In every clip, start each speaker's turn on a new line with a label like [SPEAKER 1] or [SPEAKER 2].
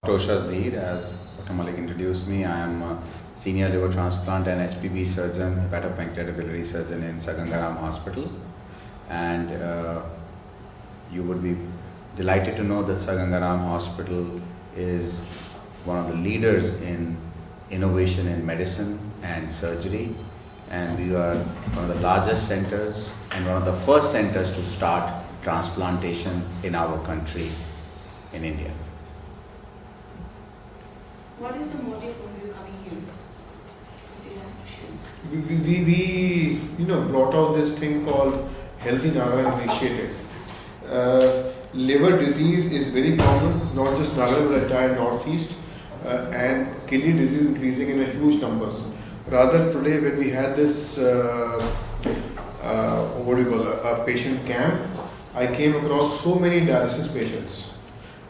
[SPEAKER 1] As Dr. Malik introduced me, I am a senior liver transplant and HPB surgeon, hepatopancreatic biliary surgeon in Sir Ganga Ram Hospital. And you would be delighted to know that Sir Ganga Ram Hospital is one of the leaders in innovation in medicine and surgery. And we are one of the largest centers and one of the first centers to start transplantation in our country, in India.
[SPEAKER 2] What is the motive for you coming here?
[SPEAKER 3] We brought out this thing called Healthy Nagaland initiative. Liver disease is very common, not just Nagaland but entire Northeast, and kidney disease increasing in a huge numbers. Rather today when we had this a patient camp, I came across so many dialysis patients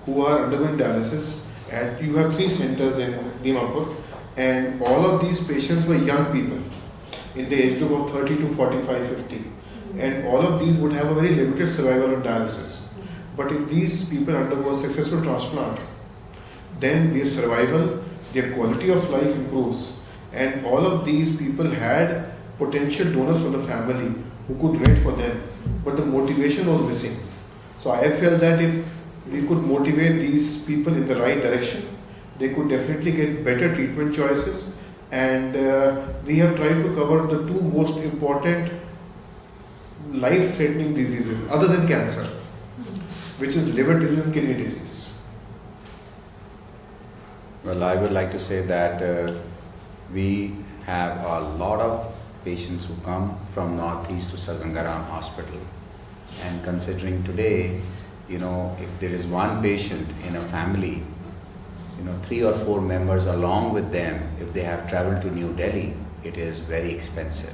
[SPEAKER 3] who are undergoing dialysis. And you have 3 centers in Dimapur, and all of these patients were young people in the age group of 30 to 45, 50. And all of these would have a very limited survival on dialysis. But if these people undergo a successful transplant, then their survival, their quality of life improves. And all of these people had potential donors for the family who could donate for them, but the motivation was missing. So I felt that if we could motivate these people in the right direction, they could definitely get better treatment choices. And we have tried to cover the 2 most important life-threatening diseases other than cancer, which is liver disease and kidney disease.
[SPEAKER 1] Well, I would like to say that we have a lot of patients who come from Northeast to Sir Ganga Ram Hospital. And considering today, if there is one patient in a family, 3 or 4 members along with them, if they have traveled to New Delhi, it is very expensive,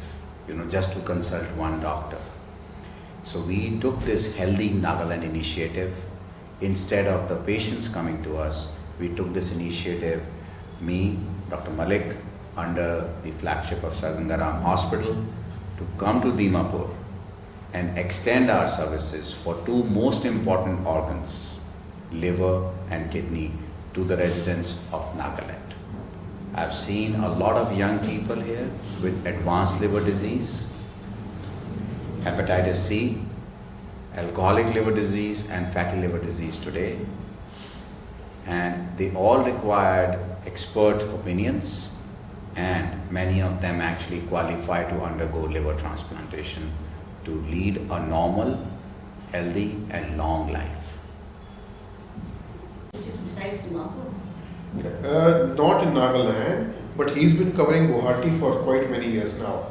[SPEAKER 1] just to consult one doctor. So we took this Healthy Nagaland initiative. Instead of the patients coming to us, we took this initiative, me, Dr. Malik, under the flagship of Sir Ganga Ram Hospital, to come to Dimapur and extend our services for 2 most important organs, liver and kidney, to the residents of Nagaland. I've seen a lot of young people here with advanced liver disease, hepatitis C, alcoholic liver disease and fatty liver disease today. And they all required expert opinions, and many of them actually qualify to undergo liver transplantation to lead a normal, healthy and long life.
[SPEAKER 2] Besides Dimapur?
[SPEAKER 3] Not in Nagaland, but he's been covering Guwahati for quite many years now.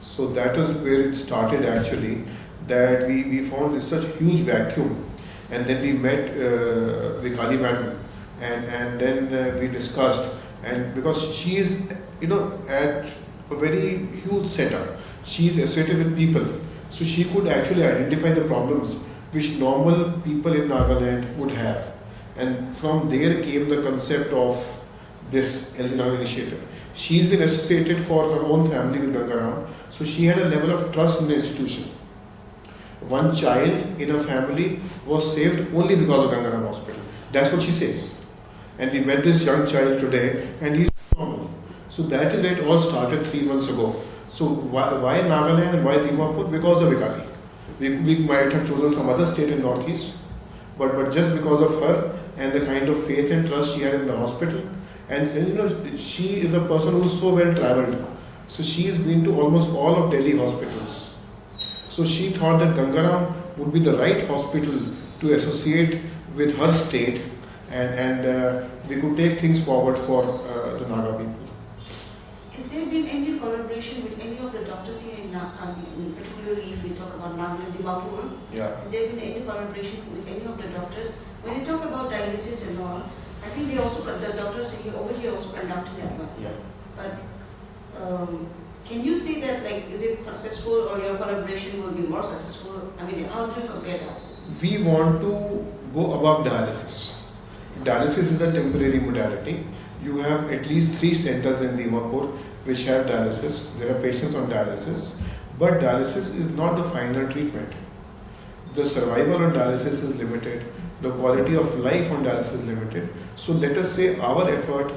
[SPEAKER 3] So that is where it started actually, that we found this such huge vacuum, and then we met Vikali madam, and then we discussed, and because she is at a very huge setup, she is associated with people, so she could actually identify the problems which normal people in Nagaland would have. And from there came the concept of this Healthy Nagaland initiative. She's been associated for her own family with Ganga Ram, so she had a level of trust in the institution. One child in her family was saved only because of Ganga Ram Hospital. That's what she says. And we met this young child today, and he's normal. So that is where it all started 3 months ago. So why Nagaland and why Dimapur? Because of Vikali. We might have chosen some other state in Northeast, but just because of her and the kind of faith and trust she had in the hospital. And she is a person who is so well travelled. So she has been to almost all of Delhi hospitals. So she thought that Ganga Ram would be the right hospital to associate with her state, and we could take things forward for the Naga people.
[SPEAKER 2] Has there been any collaboration with any of the doctors here in Nagaland, particularly if we talk about Nagaland, Dimapur?
[SPEAKER 3] Yeah.
[SPEAKER 2] Has there been any collaboration with any of the doctors? When you talk about dialysis and all, I think the doctors over here also conducting that one.
[SPEAKER 3] Yeah.
[SPEAKER 2] But can you say that, is it successful, or your collaboration will be more successful? I mean, how do you compare that?
[SPEAKER 3] We want to go above dialysis. Dialysis is a temporary modality. You have at least 3 centers in Dimapur which have dialysis. There are patients on dialysis, but dialysis is not the final treatment. The survival on dialysis is limited. the quality of life on dialysis is limited. So let us say our effort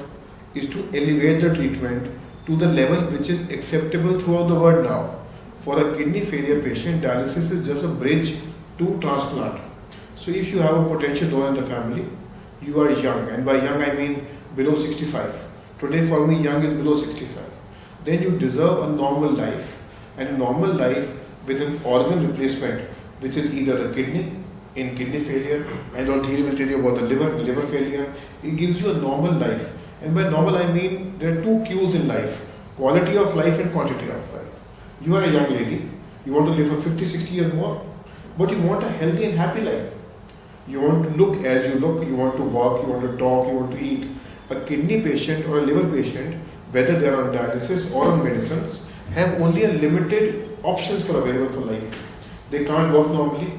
[SPEAKER 3] is to elevate the treatment to the level which is acceptable throughout the world now. For a kidney failure patient, dialysis is just a bridge to transplant. So if you have a potential donor in the family, you are young, and by young I mean below 65. Today for me young is below 65. Then you deserve a normal life, and a normal life with an organ replacement, which is either the kidney in kidney failure, and NLTV will tell you about the liver failure. It gives you a normal life. And by normal I mean there are two Qs in life: quality of life and quantity of life. You are a young lady, you want to live for 50, 60 years more, but you want a healthy and happy life. You want to look as you look, you want to walk, you want to talk, you want to eat. A kidney patient or a liver patient, whether they are on dialysis or on medicines, have only a limited options for available for life. They can't work normally,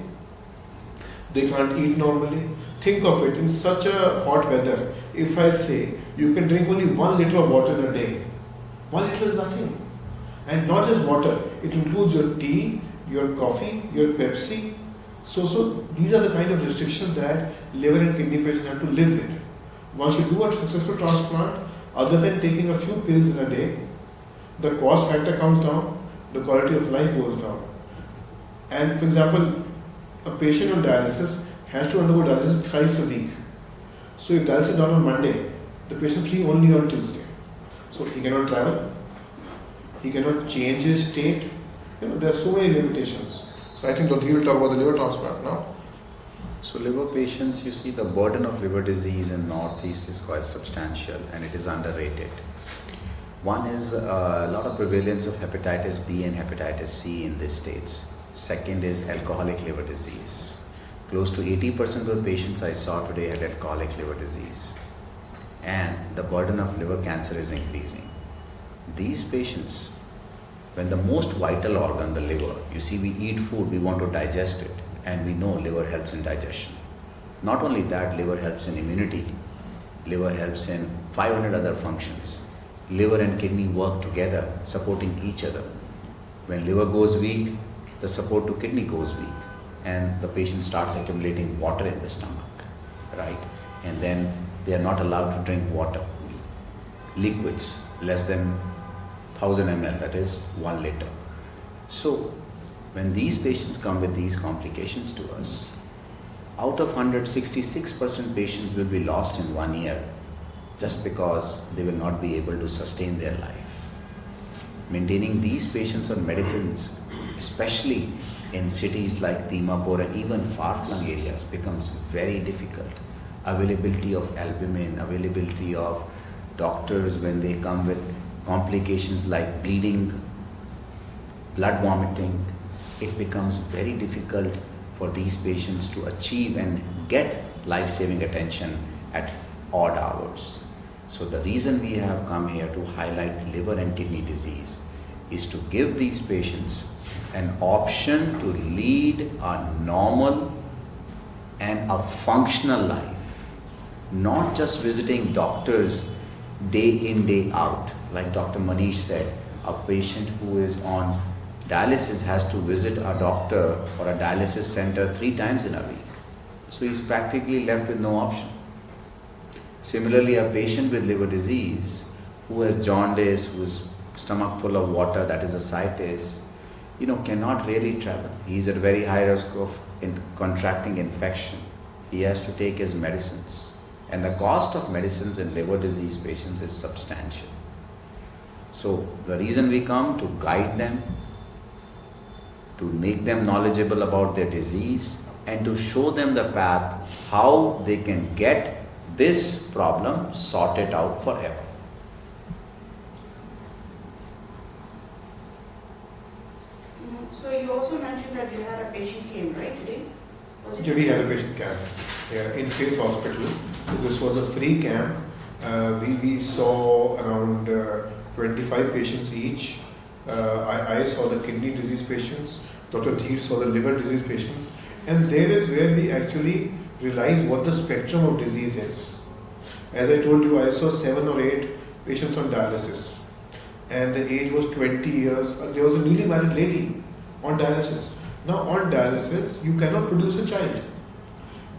[SPEAKER 3] they can't eat normally. Think of it, in such a hot weather, if I say you can drink only 1 liter of water in a day, 1 liter is nothing. And not just water, it includes your tea, your coffee, your Pepsi. So these are the kind of restrictions that liver and kidney patients have to live with. Once you do a successful transplant, other than taking a few pills in a day, the cost factor comes down, the quality of life goes down. And for example, a patient on dialysis has to undergo dialysis thrice a week. So if dialysis is done on Monday, the patient is free only on Tuesday. So he cannot travel, he cannot change his state. There are so many limitations. So I think Dr. will talk about the liver transplant now.
[SPEAKER 1] So liver patients, you see the burden of liver disease in Northeast is quite substantial and it is underrated. One is a lot of prevalence of hepatitis B and hepatitis C in these states. Second is alcoholic liver disease. Close to 80% of the patients I saw today had alcoholic liver disease. And the burden of liver cancer is increasing. These patients, when the most vital organ, the liver, you see we eat food, we want to digest it, and we know liver helps in digestion. Not only that, liver helps in immunity, liver helps in 500 other functions. Liver and kidney work together, supporting each other. When liver goes weak, the support to kidney goes weak, and the patient starts accumulating water in the stomach, right? And then they are not allowed to drink water, liquids, less than 1000 ml, that is 1 liter. So when these patients come with these complications to us, out of 100, 66% patients will be lost in 1 year just because they will not be able to sustain their life. Maintaining these patients on medicines, especially in cities like Dimapur and even far-flung areas, becomes very difficult. Availability of albumin, availability of doctors when they come with complications like bleeding, blood vomiting, it becomes very difficult for these patients to achieve and get life-saving attention at odd hours. So the reason we have come here to highlight liver and kidney disease is to give these patients an option to lead a normal and a functional life, not just visiting doctors day in, day out. Like Dr. Manish said, a patient who is on dialysis has to visit a doctor or a dialysis center 3 times in a week. So he's practically left with no option. Similarly, a patient with liver disease who has jaundice, whose stomach full of water, that is ascites, cannot really travel. He's at very high risk of contracting infection. He has to take his medicines. And the cost of medicines in liver disease patients is substantial. So the reason we come to guide them, to make them knowledgeable about their disease, and to show them the path how they can get this problem sorted out forever.
[SPEAKER 2] So you also mentioned that you had a patient came, right, today?
[SPEAKER 3] Yeah, we had a patient camp in Faith Hospital. So this was a free camp. We saw around 25 patients each. I saw the kidney disease patients. Dr. Dheer saw the liver disease patients. And there is where we actually realize what the spectrum of disease is. As I told you, I saw 7 or 8 patients on dialysis. And the age was 20 years. There was a newly married lady on dialysis. Now on dialysis, you cannot produce a child.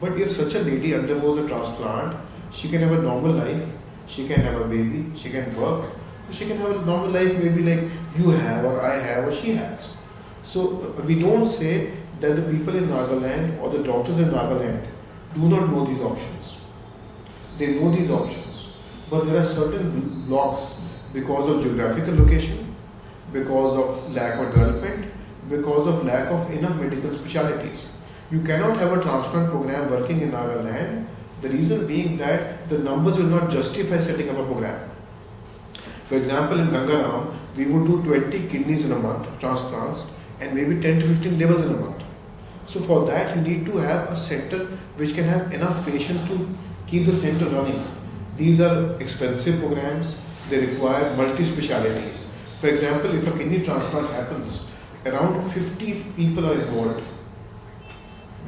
[SPEAKER 3] But if such a lady undergoes a transplant, she can have a normal life, she can have a baby, she can work, she can have a normal life maybe like you have or I have or she has. So we don't say that the people in Nagaland or the doctors in Nagaland do not know these options. They know these options. But there are certain blocks because of geographical location, because of lack of development, because of lack of enough medical specialities. You cannot have a transplant program working in Nagaland, the reason being that the numbers will not justify setting up a program. For example, in Ganga Ram, we would do 20 kidneys in a month, transplants, and maybe 10 to 15 livers in a month. So for that, you need to have a center which can have enough patients to keep the center running. These are expensive programs, they require multi-specialities. For example, if a kidney transplant happens, around 50 people are involved.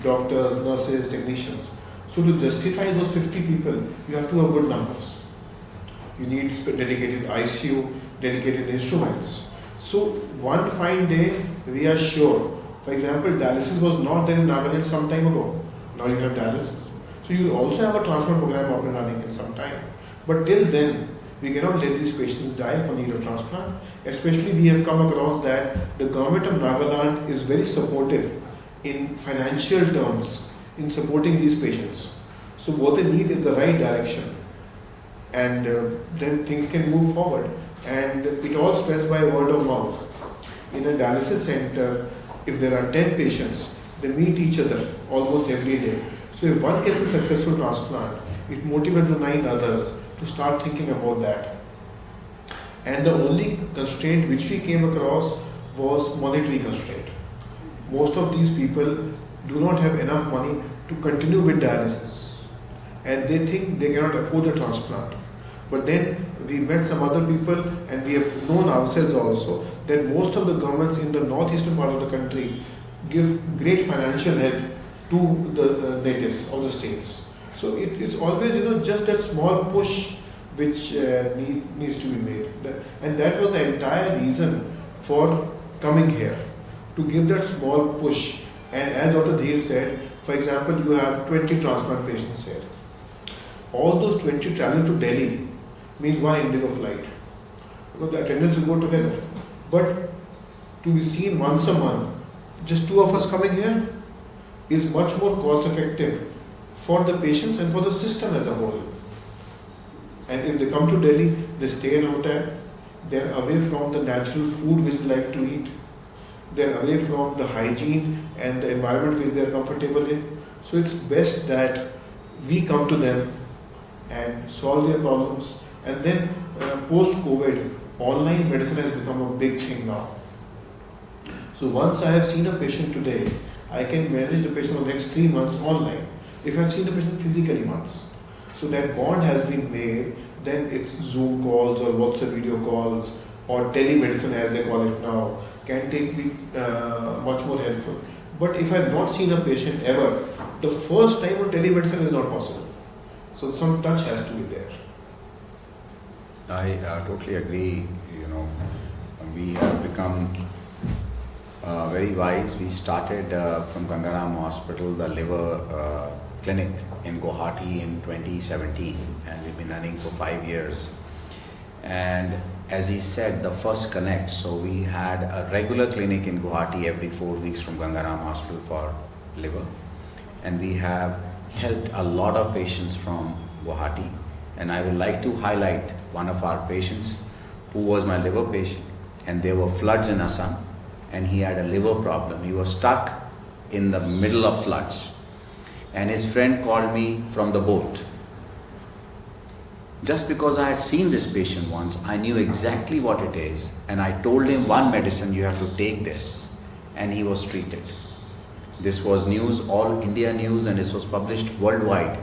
[SPEAKER 3] Doctors, nurses, technicians. So to justify those 50 people, you have to have good numbers. You need dedicated ICU, dedicated instruments. So one fine day, we are sure. For example, dialysis was not there in Nagaland some time ago. Now you have dialysis. So you will also have a transplant program up and running in some time. But till then, we cannot let these patients die for need of transplant. Especially we have come across that the government of Nagaland is very supportive in financial terms in supporting these patients. So what they need is the right direction, and then things can move forward. And it all spreads by word of mouth. In a dialysis center, if there are 10 patients, they meet each other almost every day. So if one gets a successful transplant, it motivates the 9 others to start thinking about that. And the only constraint which we came across was monetary constraint. Most of these people do not have enough money to continue with dialysis, and they think they cannot afford a transplant. But then we met some other people, and we have known ourselves also that most of the governments in the northeastern part of the country give great financial help to the natives of the states. So it is always, just that small push which needs to be made. And that was the entire reason for coming here, to give that small push. And as Dr. Dheer said, for example, you have 20 transplant patients here. All those 20 traveling to Delhi means one Indigo flight, because the attendance will go together. But to be seen once a month, just 2 of us coming here, is much more cost effective for the patients and for the system as a whole. And if they come to Delhi, they stay in a hotel, they are away from the natural food which they like to eat, they are away from the hygiene and the environment which they are comfortable in. So it's best that we come to them and solve their problems. And then post-COVID, online medicine has become a big thing now. So once I have seen a patient today, I can manage the patient for the next 3 months online. If I have seen the patient physically once. So that bond has been made, then it's Zoom calls or WhatsApp video calls or telemedicine as they call it now, can be much more helpful. But if I have not seen a patient ever, the first time on telemedicine is not possible. So some touch has to be there.
[SPEAKER 1] I totally agree. We have become very wise. We started from Ganga Ram Hospital, the liver clinic in Guwahati in 2017, and we've been running for 5 years. And as he said, the first connect, so we had a regular clinic in Guwahati every 4 weeks from Ganga Ram Hospital for liver, and we have helped a lot of patients from Guwahati. And I would like to highlight one of our patients who was my liver patient, and there were floods in Assam, and he had a liver problem. He was stuck in the middle of floods, and his friend called me from the boat. Just because I had seen this patient once, I knew exactly what it is, and I told him one medicine, you have to take this, and he was treated. This was news, all India news, and this was published worldwide,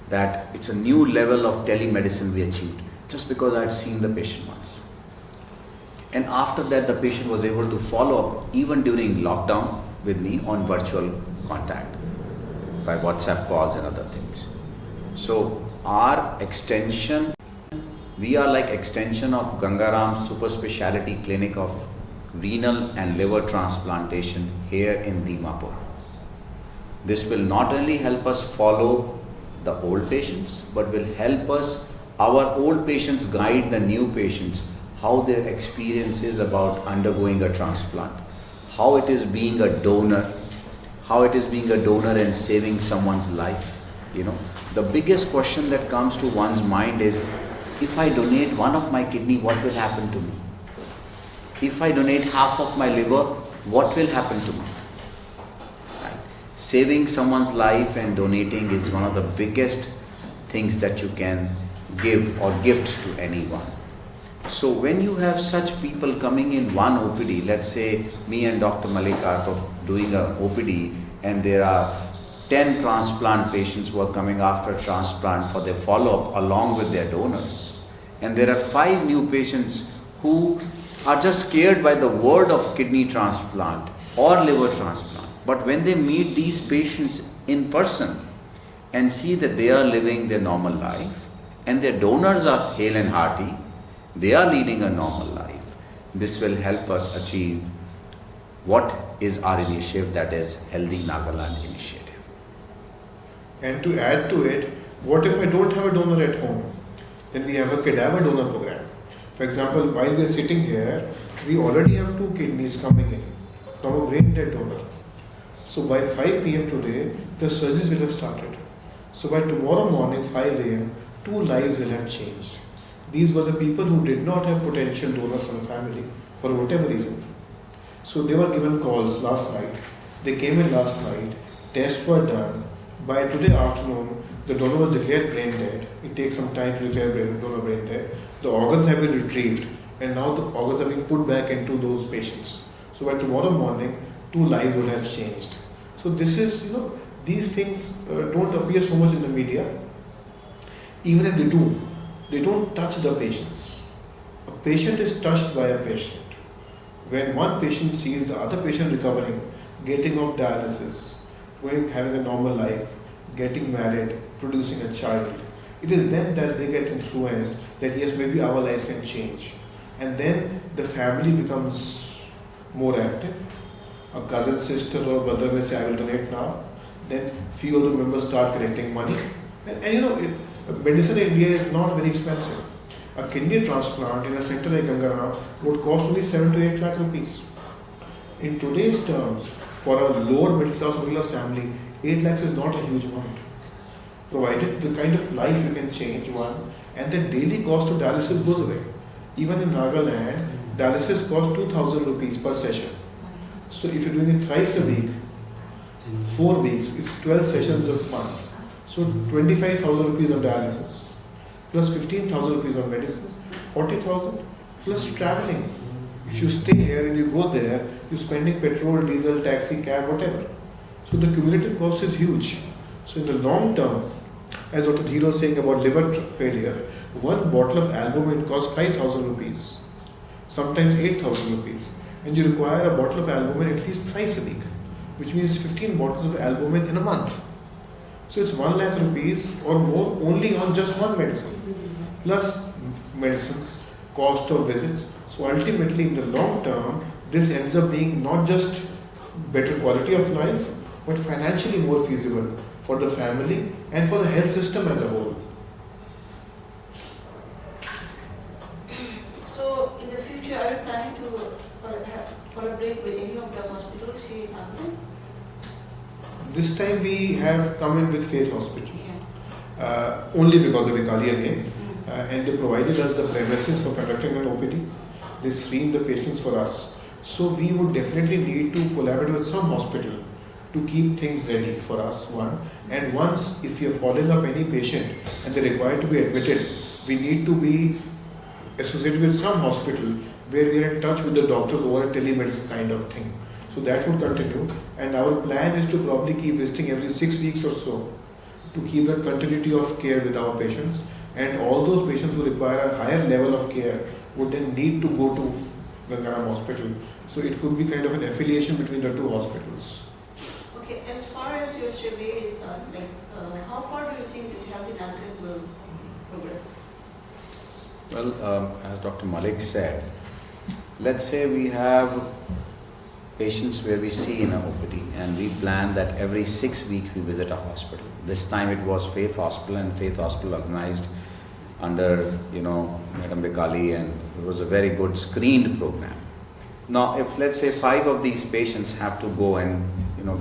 [SPEAKER 1] that it's a new level of telemedicine we achieved, just because I had seen the patient once. And after that, the patient was able to follow up even during lockdown with me on virtual contact by WhatsApp calls and other things. So our extension, we are like extension of Ganga Ram Super Speciality Clinic of renal and liver transplantation here in Dimapur. This will not only help us follow the old patients, but will help us, our old patients, guide the new patients, how their experience is about undergoing a transplant, how it is being a donor, how it is being a donor and saving someone's life. You know, the biggest question that comes to one's mind is, if I donate one of my kidney, what will happen to me? If I donate half of my liver, what will happen to me? Right? Saving someone's life and donating is one of the biggest things that you can give or gift to anyone. So when you have such people coming in one OPD, let's say me and Dr. Malik are doing a OPD, and there are 10 transplant patients who are coming after transplant for their follow-up along with their donors. And there are 5 new patients who are just scared by the word of kidney transplant or liver transplant. But when they meet these patients in person and see that they are living their normal life and their donors are hale and hearty, they are leading a normal life, this will help us achieve what is our initiative, that is Healthy Nagaland initiative.
[SPEAKER 3] And to add to it, what if I don't have a donor at home? Then we have a cadaver donor program. For example, while we are sitting here, we already have 2 kidneys coming in from a brain dead donor. So by 5 p.m. today, the surgeries will have started. So by tomorrow morning, 5 a.m., 2 lives will have changed. These were the people who did not have potential donors in the family for whatever reason. So they were given calls last night. They came in last night. Tests were done. By today afternoon, the donor was declared brain dead. It takes some time to declare donor brain dead. The organs have been retrieved, and now the organs are being put back into those patients. So by tomorrow morning, 2 lives will have changed. So this is, these things don't appear so much in the media. Even if they do, they don't touch the patients. A patient is touched by a patient. When one patient sees the other patient recovering, getting off dialysis, having a normal life, getting married, producing a child, it is then that they get influenced that yes, maybe our lives can change. And then the family becomes more active. A cousin, sister or brother may say, I will donate now. Then few of the members start collecting money. Medicine in India is not very expensive. A kidney transplant in a center like Ganga Ram would cost only 7 to 8 lakh rupees. In today's terms, for a lower middle class family, 8 lakhs is not a huge amount. Provided the kind of life you can change, one, and the daily cost of dialysis goes away. Even in Nagaland, dialysis costs 2,000 rupees per session. So if you're doing it thrice a week, 4 weeks, it's 12 sessions a month. So 25,000 rupees on dialysis, plus 15,000 rupees on medicines, 40,000 plus traveling. If you stay here and you go there, you're spending petrol, diesel, taxi, cab, whatever. So the cumulative cost is huge. So in the long term, as Dr. Dhiro was saying about liver failure, 1 bottle of albumin costs 5,000 rupees, sometimes 8,000 rupees. And you require a bottle of albumin at least thrice a week, which means 15 bottles of albumin in a month. So it's 1 lakh rupees or more only on just one medicine, plus medicines, cost of visits. So ultimately, in the long term, this ends up being not just better quality of life, but financially more feasible for the family and for the health system as a whole.
[SPEAKER 2] So in the future, are you planning to collaborate with any of the hospitals here in Nagaland?
[SPEAKER 3] This time we have come in with Faith Hospital,
[SPEAKER 2] Yeah.
[SPEAKER 3] only because of Vikali again, and they provided us the premises for conducting an OPD. They screened the patients for us. So we would definitely need to collaborate with some hospital to keep things ready for us, one. And once, if we are following up any patient and they're required to be admitted, we need to be associated with some hospital where we are in touch with the doctors over a telemedicine kind of thing. So that would continue, and our plan is to probably keep visiting every 6 weeks or so to keep that continuity of care with our patients, and all those patients who require a higher level of care would then need to go to Ganga Ram Hospital. So it could be kind of an affiliation between the 2 hospitals.
[SPEAKER 2] Okay, as far as your survey is done, how far do you think this Healthy Nagaland will progress?
[SPEAKER 1] Well, as Dr. Malik said, let's say we have patients where we see in a OPD, and we plan that every 6 weeks we visit a hospital. This time it was Faith Hospital, and Faith Hospital organized under, Madam Vikali, and it was a very good screened program. Now, if let's say 5 of these patients have to go and,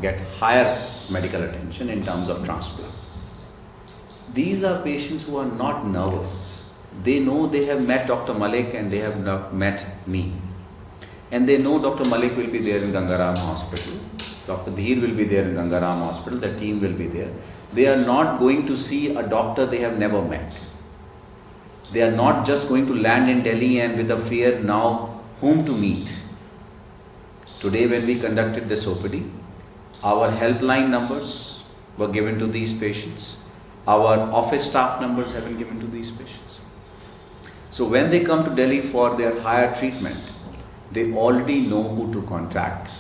[SPEAKER 1] get higher medical attention in terms of transplant, these are patients who are not nervous. They know they have met Dr. Malik and they have not met me. And they know Dr. Malik will be there in Ganga Ram Hospital. Dr. Dheer will be there in Ganga Ram Hospital. The team will be there. They are not going to see a doctor they have never met. They are not just going to land in Delhi and with a fear now whom to meet. Today when we conducted this OPD, our helpline numbers were given to these patients. Our office staff numbers have been given to these patients. So when they come to Delhi for their higher treatment, they already know who to contact.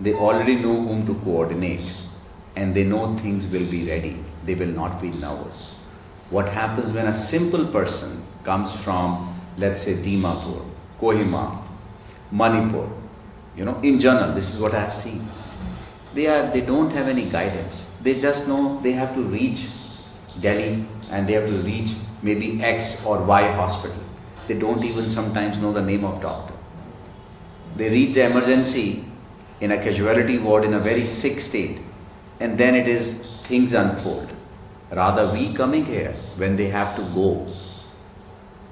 [SPEAKER 1] They already know whom to coordinate. And they know things will be ready. They will not be nervous. What happens when a simple person comes from, let's say, Dimapur, Kohima, Manipur, in general, this is what I have seen. They don't have any guidance. They just know they have to reach Delhi and they have to reach maybe X or Y hospital. They don't even sometimes know the name of doctor. They reach the emergency in a casualty ward in a very sick state, and then it is things unfold. Rather, we coming here, when they have to go,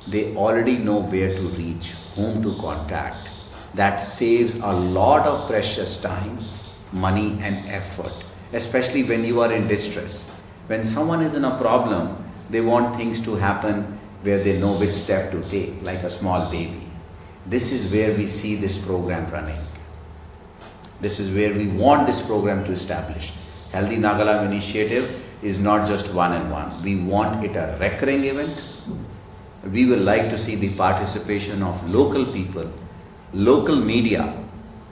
[SPEAKER 1] they already know where to reach, whom to contact. That saves a lot of precious time, money and effort, especially when you are in distress. When someone is in a problem, they want things to happen where they know which step to take, like a small baby. This is where we see this program running. This is where we want this program to establish. Healthy Nagaland initiative is not just one and one. We want it a recurring event. We will like to see the participation of local people, local media.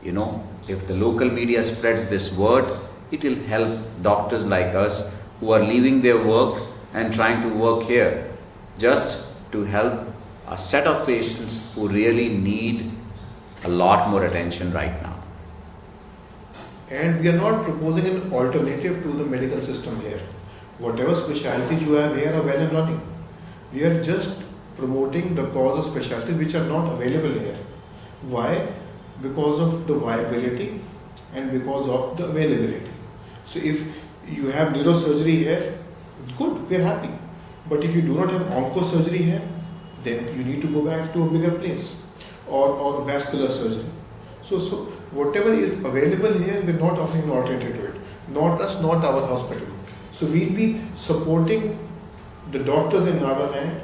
[SPEAKER 1] If the local media spreads this word, it will help doctors like us who are leaving their work and trying to work here just to help a set of patients who really need a lot more attention right now.
[SPEAKER 3] And we are not proposing an alternative to the medical system here. Whatever specialties you have here are well and running. We are just promoting the cause of specialties which are not available here. Why? Because of the viability and because of the availability. So if you have neurosurgery here, good, we are happy. But if you do not have oncosurgery here, then you need to go back to a bigger place or vascular surgery. So whatever is available here, we are not offering an alternative to it. Not us, not our hospital. So we'll be supporting the doctors in Nagaland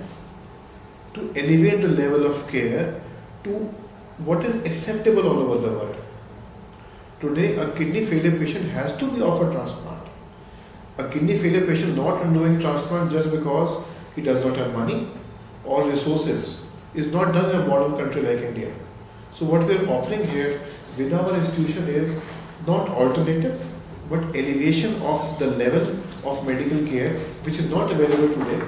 [SPEAKER 3] to elevate the level of care to what is acceptable all over the world. Today, a kidney failure patient has to be offered transplant. A kidney failure patient not undergoing transplant just because he does not have money or resources is not done in a modern country like India. So what we are offering here with our institution is not alternative, but elevation of the level of medical care which is not available today.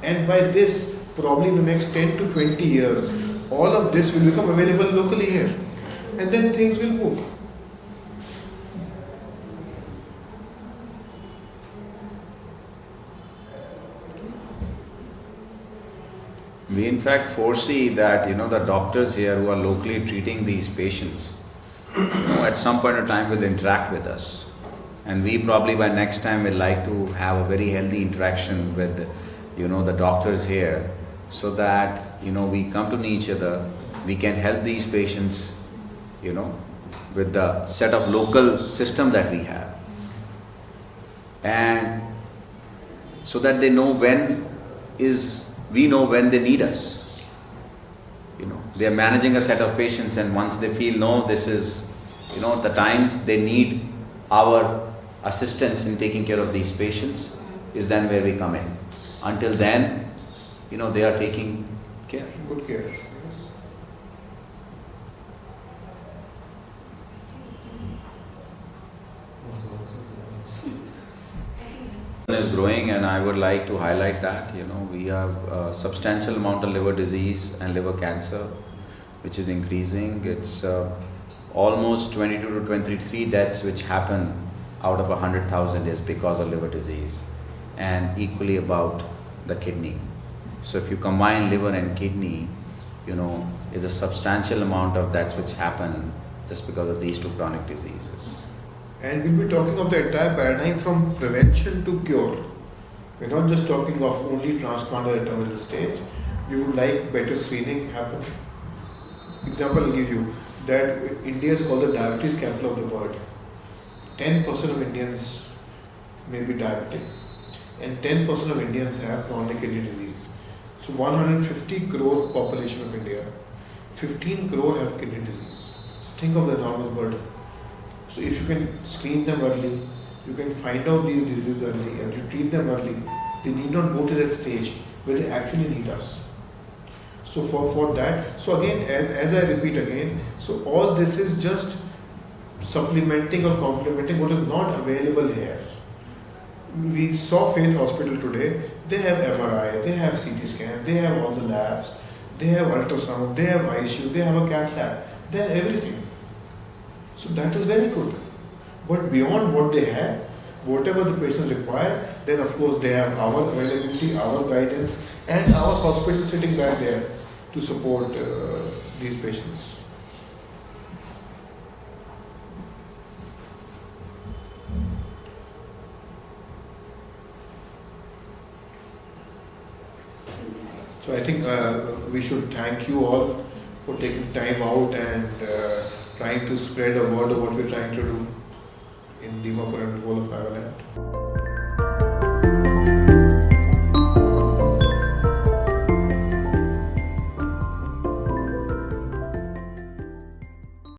[SPEAKER 3] And by this, probably in the next 10 to 20 years, all of this will become available locally here. And then things will move.
[SPEAKER 1] We in fact foresee that the doctors here who are locally treating these patients, at some point of time will interact with us, and we probably by next time will like to have a very healthy interaction with the doctors here, so that we come to know each other, we can help these patients with the set of local system that we have, and so that they know we know when they need us. They are managing a set of patients, and once they feel, no, this is, the time they need our assistance in taking care of these patients, is then where we come in. Until then, they are taking care.
[SPEAKER 3] Good care.
[SPEAKER 1] Is growing, and I would like to highlight that we have a substantial amount of liver disease and liver cancer which is increasing. It's almost 22 to 23 deaths which happen out of 100,000 is because of liver disease, and equally about the kidney. So if you combine liver and kidney, is a substantial amount of deaths which happen just because of these two chronic diseases.
[SPEAKER 3] And we'll be talking of the entire paradigm from prevention to cure. We're not just talking of only transplant at a terminal stage. We would like better screening happen. Example I'll give you that India is called the diabetes capital of the world. 10% of Indians may be diabetic and 10% of Indians have chronic kidney disease. So 150 crore population of India, 15 crore have kidney disease. So think of the enormous burden. So if you can screen them early, you can find out these diseases early and you treat them early, they need not go to that stage where they actually need us. So for that, so again, as I repeat again, so all this is just supplementing or complementing what is not available here. We saw Faith Hospital today, they have MRI, they have CT scan, they have all the labs, they have ultrasound, they have ICU, they have a cath lab, they have everything. So that is very good. But beyond what they have, whatever the patients require, then of course they have our availability, our guidance, and our hospital sitting back there to support these patients. So I think we should thank you all for taking time out and trying to spread the word of what we're trying to do in Dimapur and the whole of Nagaland.